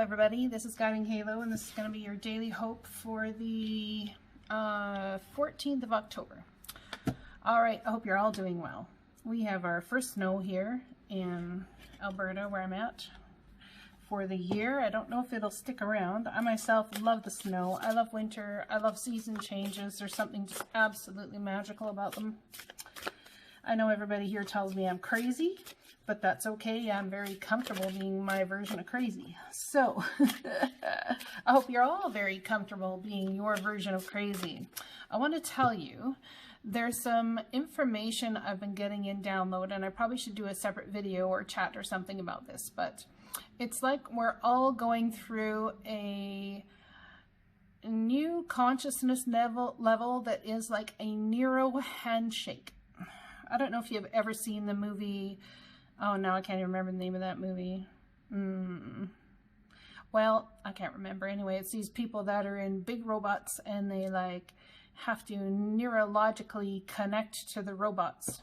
everybody, this is Guiding Halo, and this is going to be your daily hope for the 14th of October. Alright, I hope you're all doing well. We have our first snow here in Alberta, where I'm at, for the year. I don't know if it'll stick around. I myself love the snow. I love winter. I love season changes. There's something just absolutely magical about them. I know everybody here tells me I'm crazy, but that's okay. I'm very comfortable being my version of crazy. So, I hope you're all very comfortable being your version of crazy. I want to tell you, there's some information I've been getting in download, and I probably should do a separate video or chat or something about this, but it's like we're all going through a new consciousness level that is like a neuro handshake. I don't know if you've ever seen the movie. Oh, no, I can't even remember the name of that movie. Well, I can't remember. Anyway, it's these people that are in big robots, and they like have to neurologically connect to the robots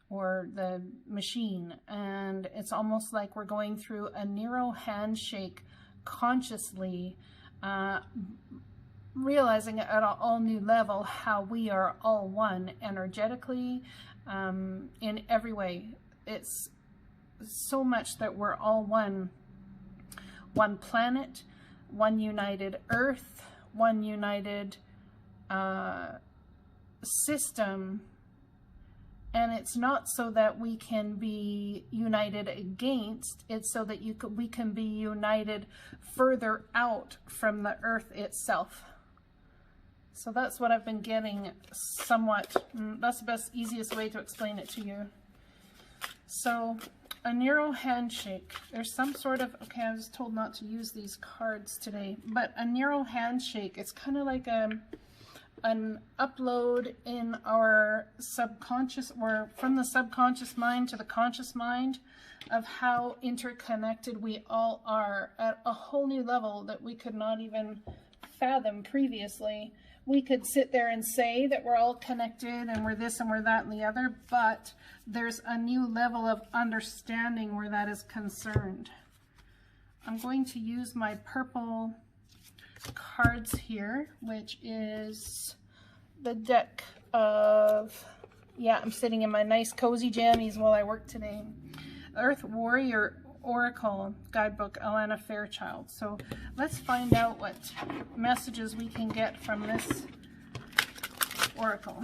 or the machine. And it's almost like we're going through a neuro handshake consciously, realizing at an all new level how we are all one energetically, in every way. It's so much that we're all one planet, one united earth, one united system. And it's not so that we can be united against, it's so that we can be united further out from the earth itself. So that's what I've been getting somewhat. That's the best, easiest way to explain it to you. So, a neuro handshake. There's some sort of, okay, I was told not to use these cards today, but a neuro handshake, it's kind of like an upload in our subconscious, or from the subconscious mind to the conscious mind, of how interconnected we all are at a whole new level that we could not even fathom previously. We could sit there and say that we're all connected and we're this and we're that and the other, but there's a new level of understanding where that is concerned. I'm going to use my purple cards here, which is the deck of, yeah, I'm sitting in my nice cozy jammies while I work today. Earth Warrior Oracle Guidebook, Alana Fairchild. So let's find out what messages we can get from this oracle.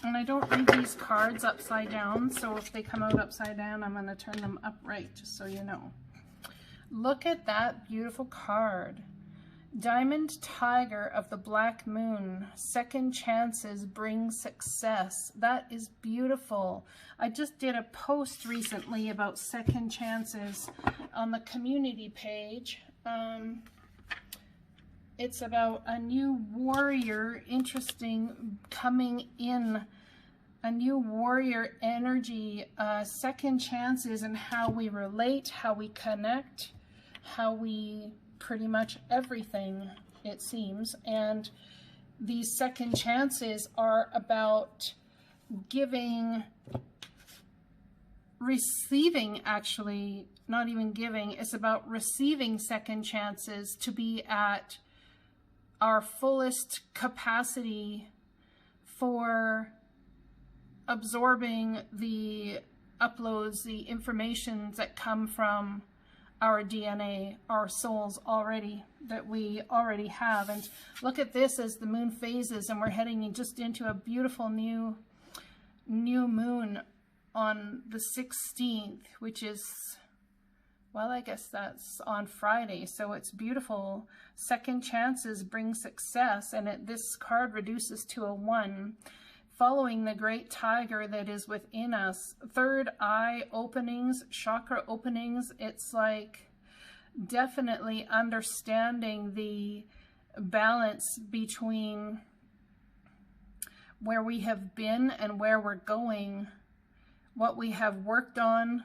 And I don't read these cards upside down, so if they come out upside down, I'm going to turn them upright, just so you know. Look at that beautiful card. Diamond Tiger of the Black Moon. Second chances bring success. That is beautiful. I just did a post recently about second chances on the community page. It's about a new warrior, interesting, coming in, a new warrior energy, second chances in how we relate, how we connect, how we pretty much everything, it seems. And these second chances are about giving, receiving, actually, not even giving. It's about receiving second chances to be at our fullest capacity for absorbing the uploads, the information that come from our DNA, our souls already, that we already have. And look at this as the moon phases, and we're heading just into a beautiful new moon on the 16th, which is, well, I guess that's on Friday. So it's beautiful. Second chances bring success, and this card reduces to a 1. Following the great tiger that is within us. Third eye openings, chakra openings. It's like definitely understanding the balance between where we have been and where we're going, what we have worked on,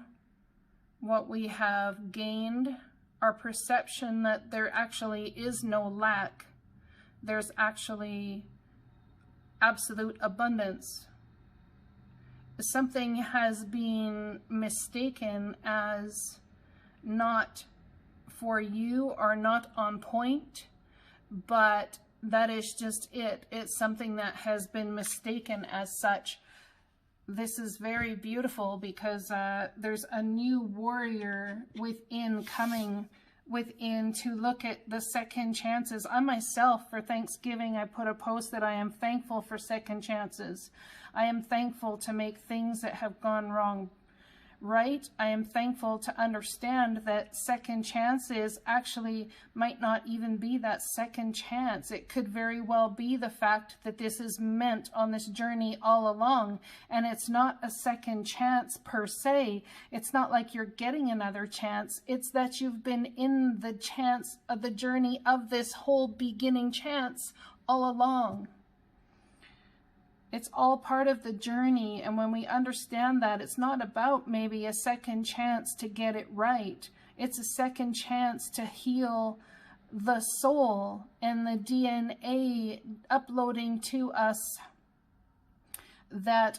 what we have gained, our perception that there actually is no lack. There's actually absolute abundance. something has been mistaken as not for you or not on point, but that is just it. It's something that has been mistaken as such. This is very beautiful because there's a new warrior within coming within to look at the second chances. I myself, for Thanksgiving, I put a post that I am thankful for second chances. I am thankful to make things that have gone wrong right. I am thankful to understand that second chances actually might not even be that second chance. It could very well be the fact that this is meant on this journey all along, and it's not a second chance per se. It's not like you're getting another chance. It's that you've been in the chance of the journey of this whole beginning chance all along. It's all part of the journey, and when we understand that, it's not about maybe a second chance to get it right. It's a second chance to heal the soul and the DNA uploading to us that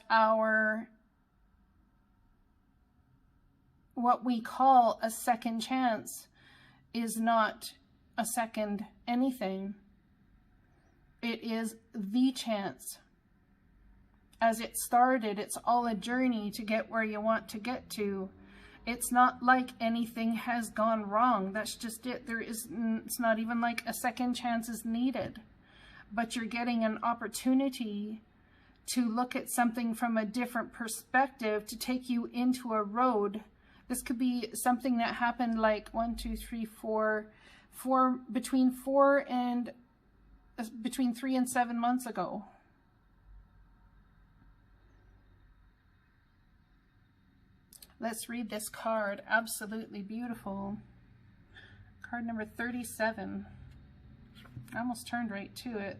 what we call a second chance is not a second anything. It is the chance. As it started, it's all a journey to get where you want to get to. It's not like anything has gone wrong. That's just it. It's not even like a second chance is needed. But you're getting an opportunity to look at something from a different perspective, to take you into a road. This could be something that happened like between 3 and 7 months ago. Let's read this card. Absolutely beautiful. Card number 37. I almost turned right to it.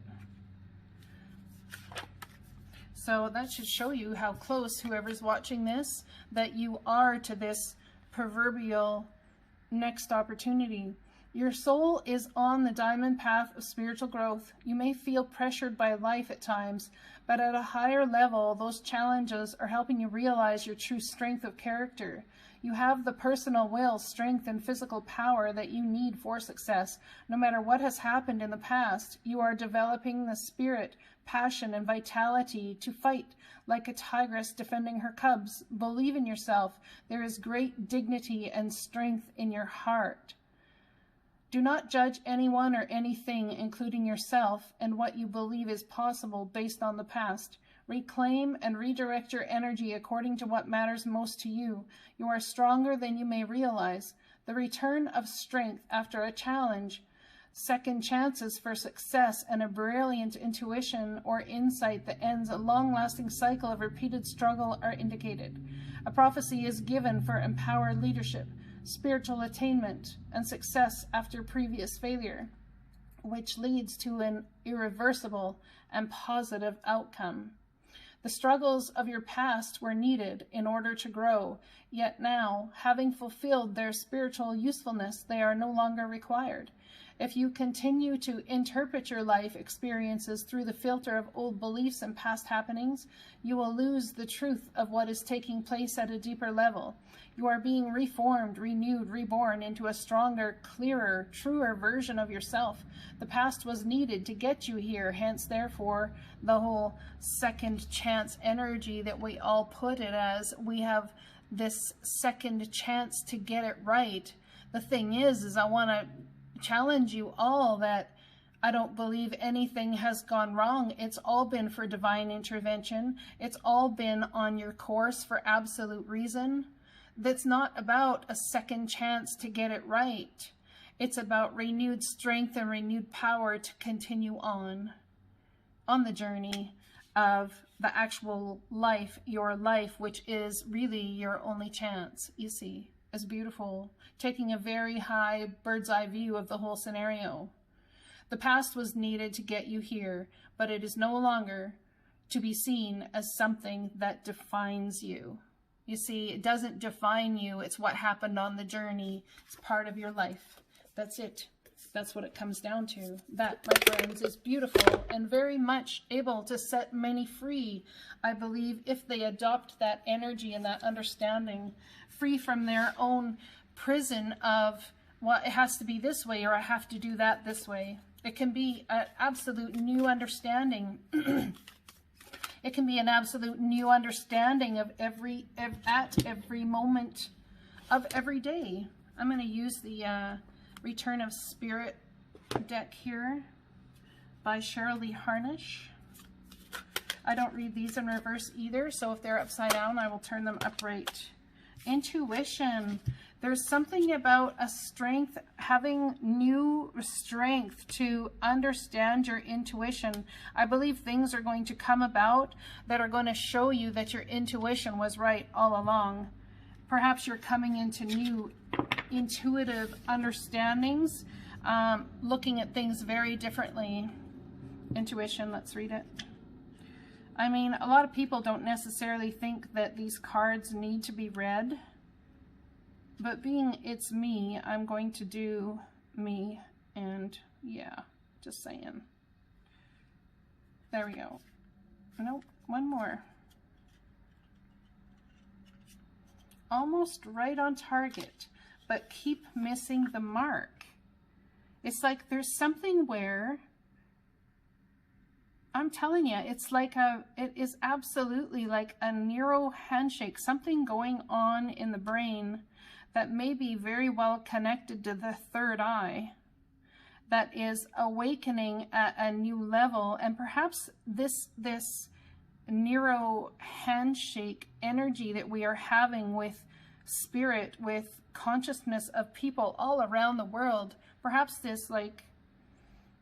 So that should show you how close, whoever's watching this, that you are to this proverbial next opportunity. Your soul is on the diamond path of spiritual growth. You may feel pressured by life at times, but at a higher level, those challenges are helping you realize your true strength of character. You have the personal will, strength, and physical power that you need for success. No matter what has happened in the past, you are developing the spirit, passion, and vitality to fight like a tigress defending her cubs. Believe in yourself. There is great dignity and strength in your heart. Do not judge anyone or anything, including yourself, and what you believe is possible based on the past. Reclaim and redirect your energy according to what matters most to you. You are stronger than you may realize. The return of strength after a challenge, second chances for success, and a brilliant intuition or insight that ends a long-lasting cycle of repeated struggle are indicated. A prophecy is given for empowered leadership, spiritual attainment, and success after previous failure, which leads to an irreversible and positive outcome. The struggles of your past were needed in order to grow, yet now, having fulfilled their spiritual usefulness, they are no longer required. If you continue to interpret your life experiences through the filter of old beliefs and past happenings, you will lose the truth of what is taking place at a deeper level. You are being reformed, renewed, reborn into a stronger, clearer, truer version of yourself. The past was needed to get you here, hence, therefore, the whole second chance energy that we all put it as. We have this second chance to get it right. The thing is I want to challenge you all that I don't believe anything has gone wrong. It's all been for divine intervention. It's all been on your course for absolute reason. That's not about a second chance to get it right. It's about renewed strength and renewed power to continue on the journey of the actual life, your life, which is really your only chance. You see, it's beautiful. Taking a very high bird's eye view of the whole scenario. The past was needed to get you here, but it is no longer to be seen as something that defines you. You see, it doesn't define you. It's what happened on the journey. It's part of your life. That's it. That's what it comes down to. That, my friends, is beautiful and very much able to set many free, I believe, if they adopt that energy and that understanding, free from their own prison of, well, it has to be this way, or I have to do that this way. It can be an absolute new understanding. It can be an absolute new understanding of at every moment of every day. I'm going to use the Return of Spirit deck here by Cheryl Lee Harnish. I don't read these in reverse either, so if they're upside down, I will turn them upright. Intuition. There's something about a strength, having new strength to understand your intuition. I believe things are going to come about that are going to show you that your intuition was right all along. Perhaps you're coming into new intuitive understandings, looking at things very differently. Intuition, let's read it. I mean, a lot of people don't necessarily think that these cards need to be read, but being it's me, I'm going to do me, and yeah, just saying. There we go. Nope, one more. Almost right on target, but keep missing the mark. It's like there's something where, I'm telling you, it's like it is absolutely like a neuro handshake, something going on in the brain that may be very well connected to the third eye, that is awakening at a new level. And perhaps this neuro handshake energy that we are having with spirit, with consciousness of people all around the world, perhaps this, like,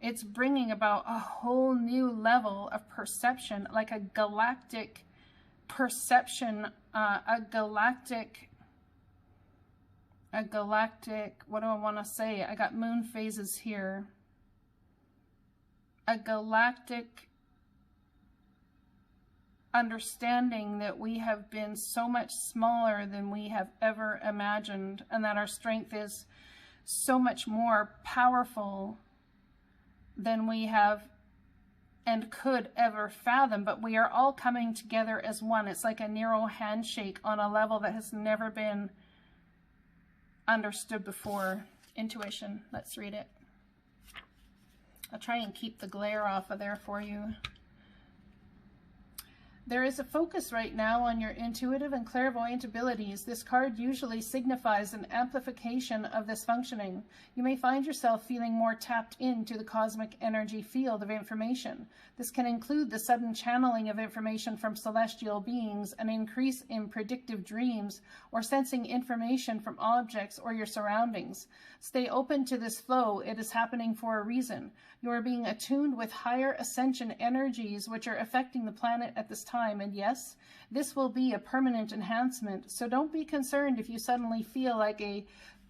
it's bringing about a whole new level of perception, like a galactic perception, a galactic, what do I want to say? I got moon phases here. A galactic understanding that we have been so much smaller than we have ever imagined, and that our strength is so much more powerful than we have and could ever fathom. But we are all coming together as one. It's like a neuro handshake on a level that has never been understood before. Intuition, let's read it. I'll try and keep the glare off of there for you. There is a focus right now on your intuitive and clairvoyant abilities. This card usually signifies an amplification of this functioning. You may find yourself feeling more tapped into the cosmic energy field of information. This can include the sudden channeling of information from celestial beings, an increase in predictive dreams, or sensing information from objects or your surroundings. Stay open to this flow. It is happening for a reason. You are being attuned with higher ascension energies which are affecting the planet at this time. And yes, this will be a permanent enhancement. So don't be concerned if you suddenly feel like a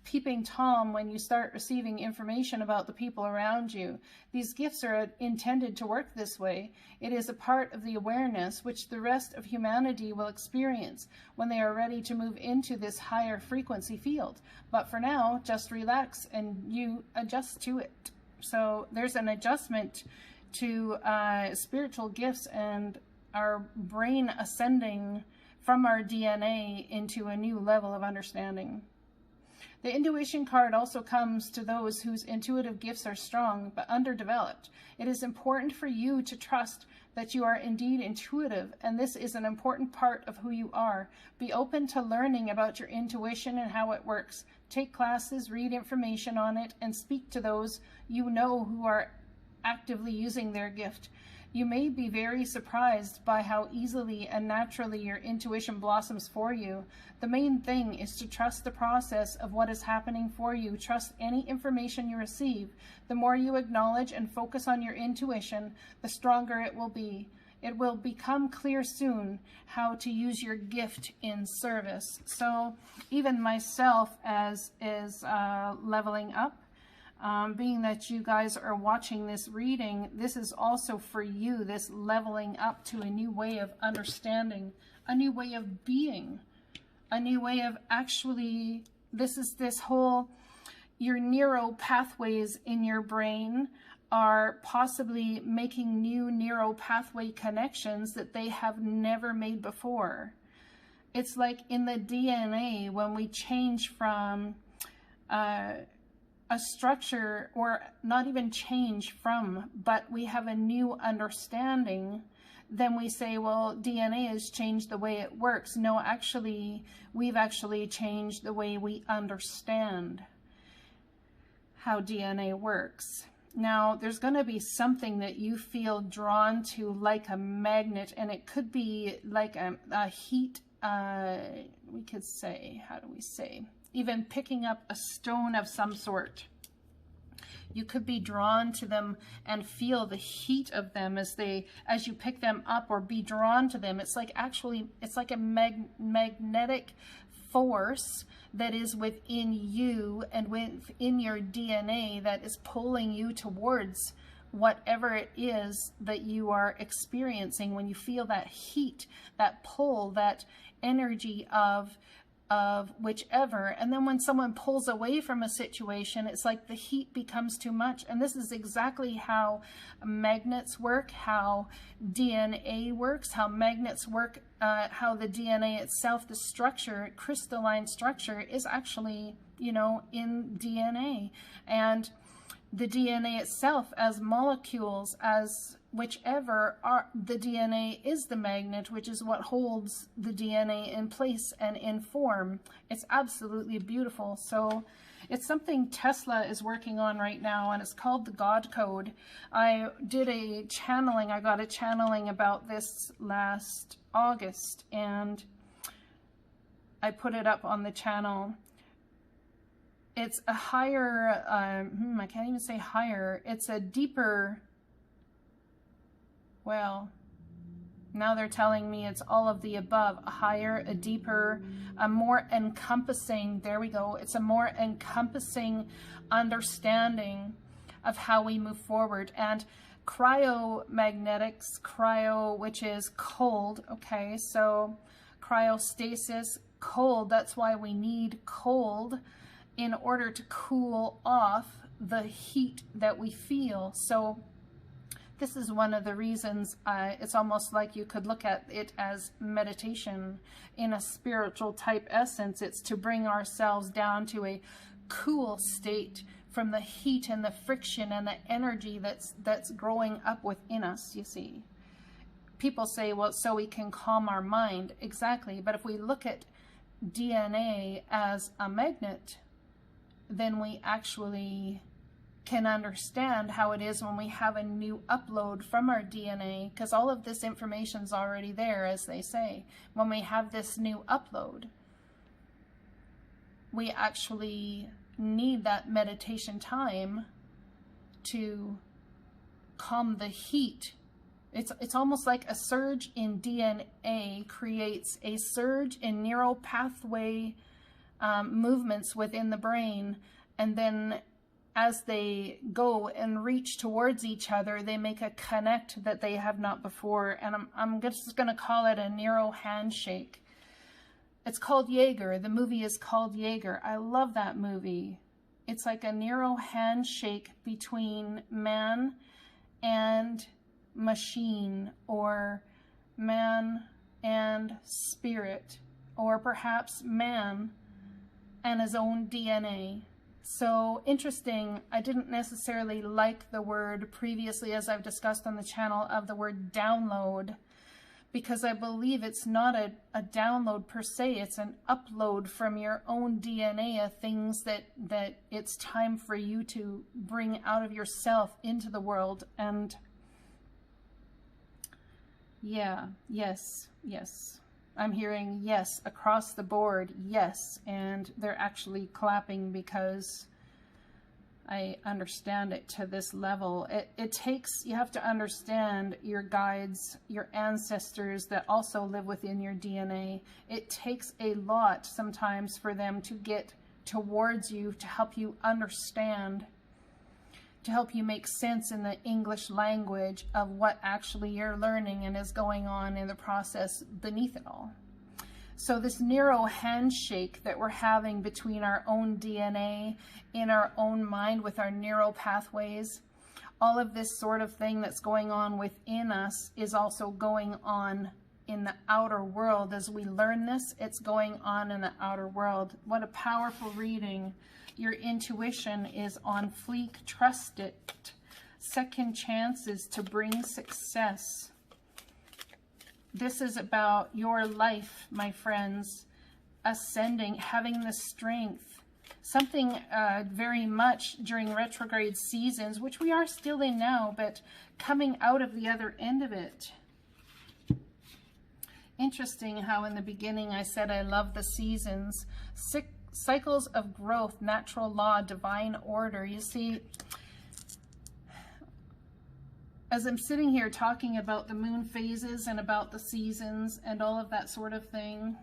peeping Tom when you start receiving information about the people around you. These gifts are intended to work this way. It is a part of the awareness which the rest of humanity will experience when they are ready to move into this higher frequency field. But for now, just relax and you adjust to it. So there's an adjustment to spiritual gifts and our brain ascending from our DNA into a new level of understanding. The intuition card also comes to those whose intuitive gifts are strong but underdeveloped. It is important for you to trust that you are indeed intuitive, and this is an important part of who you are. Be open to learning about your intuition and how it works. Take classes, read information on it, and speak to those you know who are actively using their gift. You may be very surprised by how easily and naturally your intuition blossoms for you. The main thing is to trust the process of what is happening for you. Trust any information you receive. The more you acknowledge and focus on your intuition, the stronger it will be. It will become clear soon how to use your gift in service. So even myself as is leveling up, being that you guys are watching this reading, this is also for you, this leveling up to a new way of understanding, a new way of being, a new way of actually, this is this whole, your neural pathways in your brain are possibly making new neural pathway connections that they have never made before. It's like in the DNA, when we change from a structure, or not even change from, but we have a new understanding, then we say, well, DNA has changed the way it works. No, actually, we've actually changed the way we understand how DNA works. Now, there's going to be something that you feel drawn to like a magnet, and it could be like a heat, we could say, how do we say, even picking up a stone of some sort. You could be drawn to them and feel the heat of them as you pick them up, or be drawn to them. It's like, actually, it's like a magnetic force that is within you and within your DNA that is pulling you towards whatever it is that you are experiencing. When you feel that heat, that pull, that energy of whichever, and then when someone pulls away from a situation, it's like the heat becomes too much. And this is exactly how magnets work, how DNA works, how magnets work, how the DNA itself, the structure, crystalline structure, is actually, you know, in DNA. And the DNA itself, as molecules, as whichever, are the DNA is the magnet, which is what holds the DNA in place and in form. It's absolutely beautiful. So it's something Tesla is working on right now, and it's called the God Code. I did a channeling, I got a channeling about this last August, and I put it up on the channel. It's a higher, I can't even say higher, it's a deeper, well, now they're telling me it's all of the above, a higher, a deeper, a more encompassing, there we go, it's a more encompassing understanding of how we move forward. And cryomagnetics, cryo, which is cold, okay, so cryostasis, cold, that's why we need cold in order to cool off the heat that we feel. So this is one of the reasons it's almost like you could look at it as meditation in a spiritual type essence. It's to bring ourselves down to a cool state from the heat and the friction and the energy that's growing up within us, you see. People say, well, so we can calm our mind. Exactly. But if we look at DNA as a magnet, then we actually can understand how it is when we have a new upload from our DNA, because all of this information is already there, as they say. When we have this new upload, we actually need that meditation time to calm the heat. It's almost like a surge in DNA creates a surge in neural pathway movements within the brain, and then as they go and reach towards each other, they make a connect that they have not before. And I'm just going to call it a neural handshake. It's called Jaeger. The movie is called Jaeger. I love that movie. It's like a neural handshake between man and machine, or man and spirit, or perhaps man and his own DNA. So interesting. I didn't necessarily like the word previously, as I've discussed on the channel, of the word download, because I believe it's not a download per se. It's an upload from your own DNA of things that it's time for you to bring out of yourself into the world. And yeah, yes. I'm hearing yes across the board, yes, and they're actually clapping because I understand it to this level. It takes, you have to understand your guides, your ancestors that also live within your DNA. It takes a lot sometimes for them to get towards you, to help you understand, to help you make sense in the English language of what actually you're learning and is going on in the process beneath it all. So this neuro handshake that we're having between our own DNA, in our own mind, with our neural pathways, all of this sort of thing that's going on within us is also going on in the outer world. As we learn this, it's going on in the outer world. What a powerful reading. Your intuition is on fleek. Trust it. Second chances to bring success. This is about your life, my friends, ascending, having the strength. Something very much during retrograde seasons, which we are still in now, but coming out of the other end of it. Interesting how in the beginning I said I love the seasons. Cycles of growth, natural law, divine order. You see, as I'm sitting here talking about the moon phases and about the seasons and all of that sort of thing,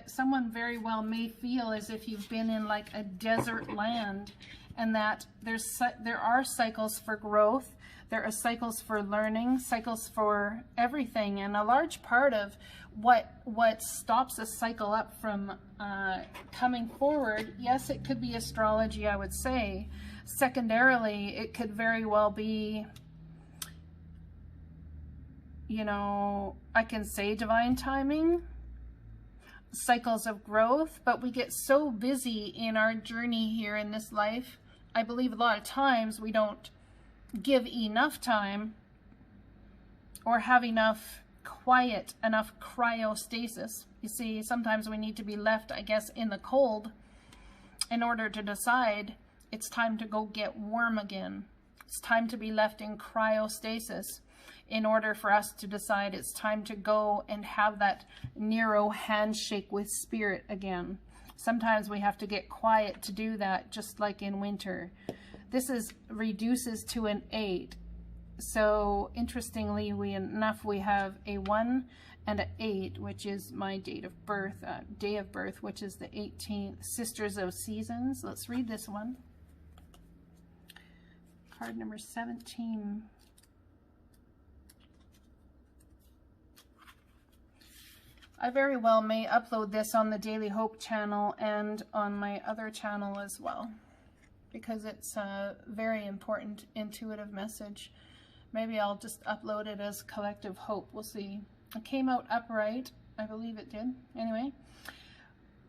someone very well may feel as if you've been in like a desert land, and that there are cycles for growth, there are cycles for learning, cycles for everything. And a large part of what stops a cycle up from coming forward, yes, it could be astrology, I would say. Secondarily, it could very well be, you know, I can say divine timing, cycles of growth, but we get so busy in our journey here in this life. I believe a lot of times we don't give enough time or have enough quiet, enough cryostasis. You see, sometimes we need to be left, I guess, in the cold in order to decide it's time to go get warm again. It's time to be left in cryostasis in order for us to decide it's time to go and have that neuro handshake with spirit again. Sometimes we have to get quiet to do that, just like in winter. This reduces to an 8. So interestingly enough, we have a 1 and an 8, which is my date of birth, which is the 18th, Sisters of Seasons. Let's read this one. Card number 17. I very well may upload this on the Daily Hope channel and on my other channel as well, because it's a very important intuitive message. Maybe I'll just upload it as Collective Hope. We'll see. It came out upright. I believe it did. Anyway.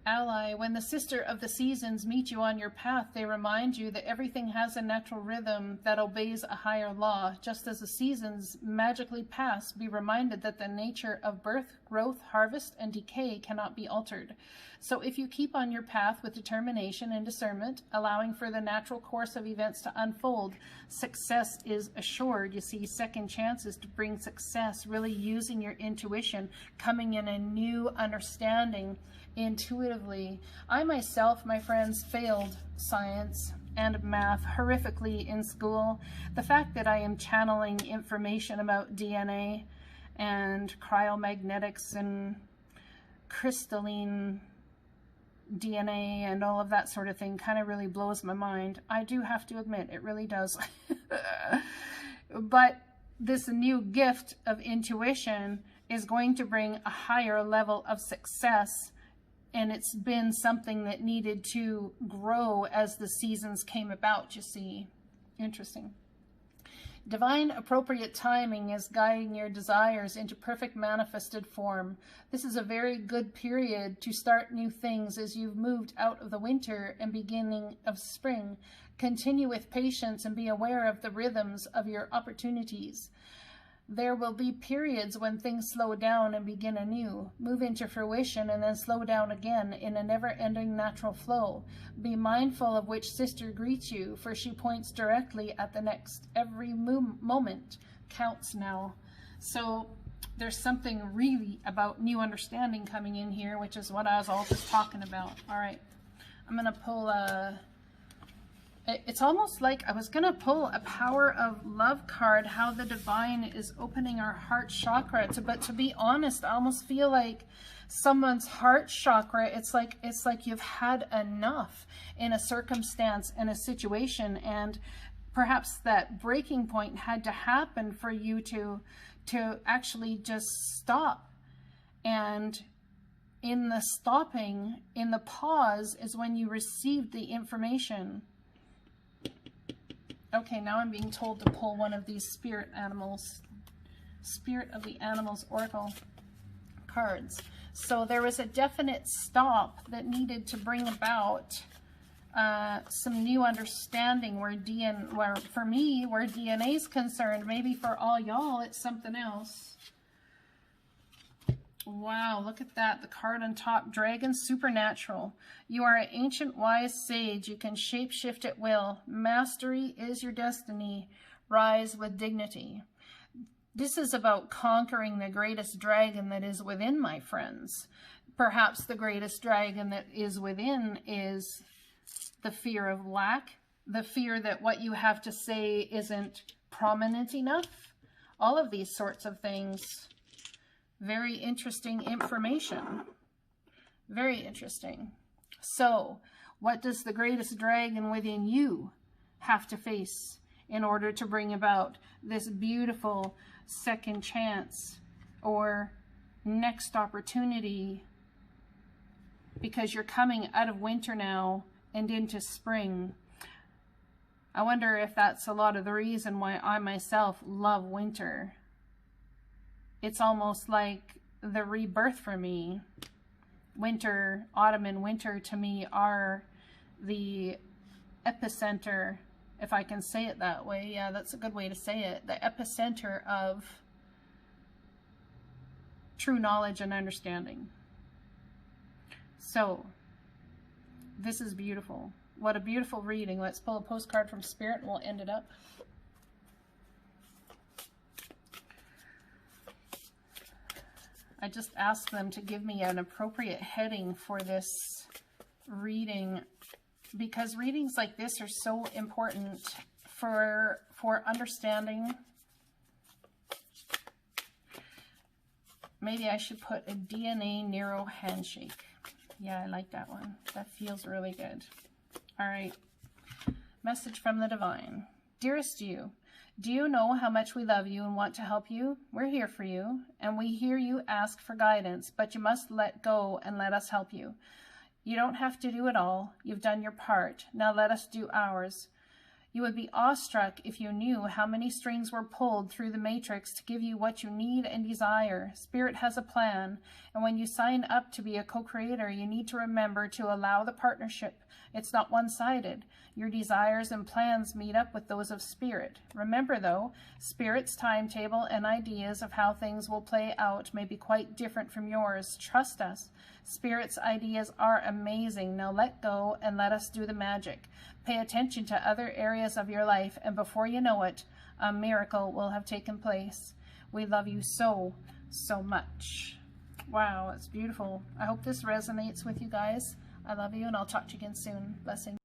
Ally, when the sister of the seasons meet you on your path, they remind you that everything has a natural rhythm that obeys a higher law. Just as the seasons magically pass, be reminded that the nature of birth, growth, harvest, and decay cannot be altered. So if you keep on your path with determination and discernment, allowing for the natural course of events to unfold, success is assured. You see, second chances to bring success, really using your intuition, coming in a new understanding intuitively. I myself, my friends, failed science and math horrifically in school. The fact that I am channeling information about DNA and cryomagnetics and crystalline DNA and all of that sort of thing kind of really blows my mind. I do have to admit, it really does. But this new gift of intuition is going to bring a higher level of success, and it's been something that needed to grow as the seasons came about, you see. Interesting. Divine appropriate timing is guiding your desires into perfect manifested form. This is a very good period to start new things as you've moved out of the winter and beginning of spring. Continue with patience and be aware of the rhythms of your opportunities. There will be periods when things slow down and begin anew, move into fruition, and then slow down again in a never-ending natural flow. Be mindful of which sister greets you, for she points directly at the next. Every moment counts now. So there's something really about new understanding coming in here, which is what I was all just talking about. All right, I'm going to pull a... It's almost like I was going to pull a Power of Love card, how the divine is opening our heart chakra. But to be honest, I almost feel like someone's heart chakra, it's like you've had enough in a circumstance and a situation, and perhaps that breaking point had to happen for you to actually just stop and in the stopping, in the pause, is when you received the information. Okay, now I'm being told to pull one of these spirit of the animals oracle cards. So there was a definite stop that needed to bring about some new understanding where for me, where DNA is concerned. Maybe for all y'all, it's something else. Wow, look at that. The card on top, Dragon Supernatural. You are an ancient wise sage. You can shapeshift at will. Mastery is your destiny. Rise with dignity. This is about conquering the greatest dragon that is within, my friends. Perhaps the greatest dragon that is within is the fear of lack, the fear that what you have to say isn't prominent enough. All of these sorts of things. Very interesting information. Very interesting. So, what does the greatest dragon within you have to face in order to bring about this beautiful second chance or next opportunity? Because you're coming out of winter now and into spring. I wonder if that's a lot of the reason why I myself love winter. It's almost like the rebirth for me. Winter, autumn and winter to me are the epicenter, if I can say it that way. Yeah, that's a good way to say it. The epicenter of true knowledge and understanding. So, this is beautiful. What a beautiful reading. Let's pull a postcard from Spirit and we'll end it up. I just asked them to give me an appropriate heading for this reading, because readings like this are so important for understanding. Maybe I should put a DNA Neuro Handshake. Yeah, I like that one. That feels really good. All right. Message from the Divine. Dearest you, do you know how much we love you and want to help you? We're here for you, and we hear you ask for guidance, but you must let go and let us help you. You don't have to do it all. You've done your part. Now let us do ours. You would be awestruck if you knew how many strings were pulled through the matrix to give you what you need and desire. Spirit has a plan, and when you sign up to be a co-creator, you need to remember to allow the partnership. It's not one-sided. Your desires and plans meet up with those of Spirit. Remember, though, Spirit's timetable and ideas of how things will play out may be quite different from yours. Trust us. Spirit's ideas are amazing. Now let go and let us do the magic. Pay attention to other areas of your life, and before you know it, a miracle will have taken place. We love you so, so much. Wow, it's beautiful. I hope this resonates with you guys. I love you, and I'll talk to you again soon. Blessings.